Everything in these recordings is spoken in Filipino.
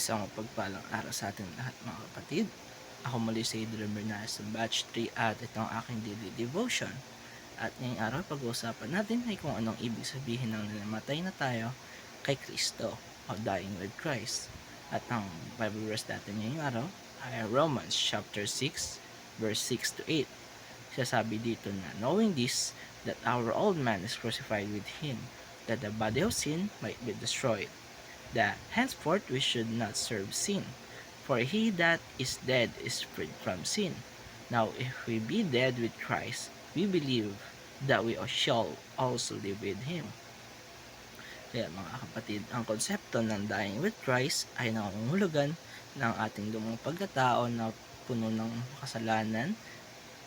Isang mapagpalang araw sa ating lahat mga kapatid. Ako muli si Adrian Bernares sa Batch 3 at ito ang aking daily devotion. At ngayong araw pag-uusapan natin ay kung anong ibig sabihin ng namatay na tayo kay Kristo o dying with Christ. At ang Bible verse natin ngayong araw ay Romans chapter 6 verse 6 to 8. Sasabi dito na knowing this, that our old man is crucified with him, that the body of sin might be destroyed, that henceforth we should not serve sin. For he that is dead is freed from sin. Now if we be dead with Christ, we believe that we shall also live with him. Kaya mga kapatid, ang konsepto ng dying with Christ ay nangungulugan ng ating lumang pagkatao na puno ng kasalanan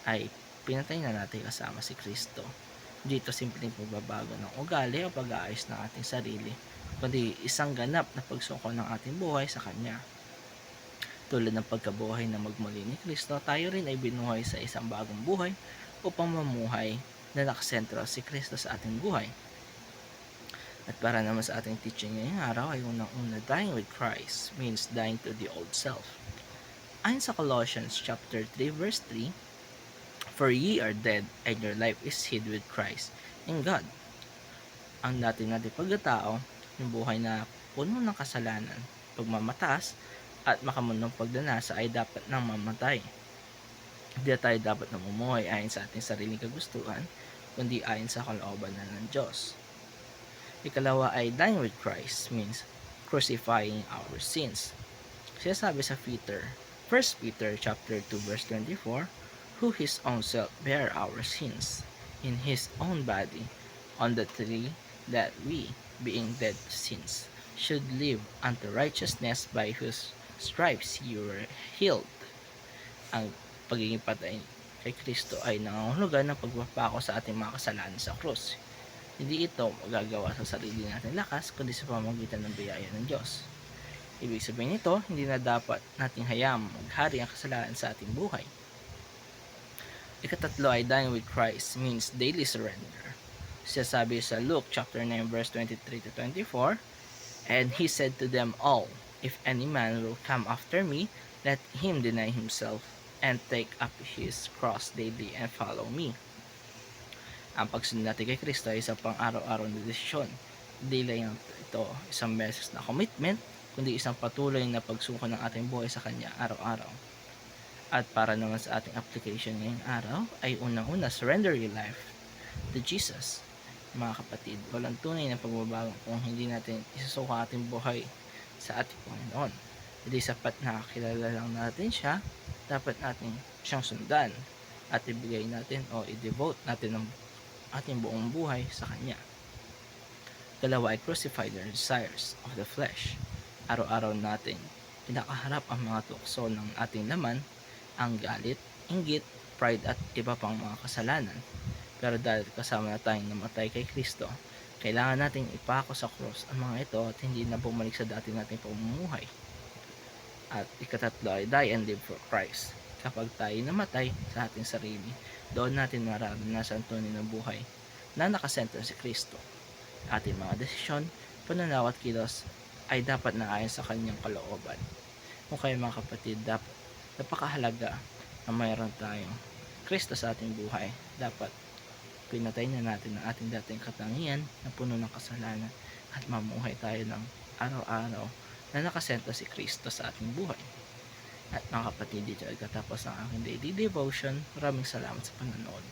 ay pinatay na natin kasama si Kristo. Dito simpleng pagbabago ng ugali o pag-aayos ng ating sarili, kundi isang ganap na pagsuko ng ating buhay sa Kanya. Tulad ng pagkabuhay na magmuli ni Kristo, tayo rin ay binuhay sa isang bagong buhay upang mamuhay na nakasentro si Kristo sa ating buhay. At para naman sa ating teaching ngayong araw ay unang-una, dying with Christ means dying to the old self. Ayon sa Colossians chapter 3 verse 3, for ye are dead, and your life is hid with Christ in God. Ang nating pagkatao, yung buhay na puno ng kasalanan, pagmamataas, at makamundong pagdanasa ay dapat nang mamatay. Hindi tayo dapat namumuhay ayon sa ating sariling kagustuhan, kundi ayon sa kalooban ng Diyos. Ikalawa ay dying with Christ means crucifying our sins. Siya sabi sa 1 Peter chapter 2 verse 24, who his own self bare our sins in his own body on the tree, that we, being dead to sins, should live unto righteousness, by whose stripes you were healed. Ang pagiging patay kay Kristo ay nangangahulugan ng pagpapako sa ating mga kasalanan sa krus. Hindi ito magagawa sa sarili natin lakas, kundi sa pamamagitan ng biyaya ng Diyos. Ibig sabihin nito, hindi na dapat nating hayaan maghari ang kasalanan sa ating buhay. Ikatatlo ay dying with Christ means daily surrender. Sabi sa Luke chapter 9 verse 23 to 24, and he said to them all, if any man will come after me, let him deny himself and take up his cross daily and follow me. Ang pagsunod natin kay Kristo ay isang pang-araw-araw na desisyon. Hindi lang ito isang beses na commitment, kundi isang patuloy na pagsuko ng ating buhay sa Kanya araw-araw. At para naman sa ating application ngayong araw ay unang-una, surrender your life to Jesus. Mga kapatid, walang tunay na pagbabago kung hindi natin isusuko ang ating buhay sa ating Panginoon. Hindi sapat na kilala lang natin siya, dapat natin siyang sundan at ibigay natin o i-devote natin ang ating buong buhay sa Kanya. Dalawa ay crucify the desires of the flesh. Araw-araw natin pinakaharap ang mga tukso ng ating laman, ang galit, inggit, pride at iba pang mga kasalanan. Pero dahil kasama na tayong namatay kay Kristo, kailangan nating ipako sa cross ang mga ito at hindi na bumalik sa dati nating pamumuhay. At ikatatlo ay die and live for Christ. Kapag tayo namatay sa ating sarili, doon natin mararanasan tunay na buhay na nakasentro si Kristo. Ating mga desisyon, pananaw at kilos ay dapat na ayon sa Kanyang kalooban. Kung kayo mga kapatid, napakahalaga na mayroon tayong Kristo sa ating buhay. Dapat pinatay na natin ang ating dating katangian na puno ng kasalanan at mamuhay tayo ng araw-araw na nakasentro si Kristo sa ating buhay. At mga kapatid, dito ay katapos ng aking daily devotion. Maraming salamat sa panonood.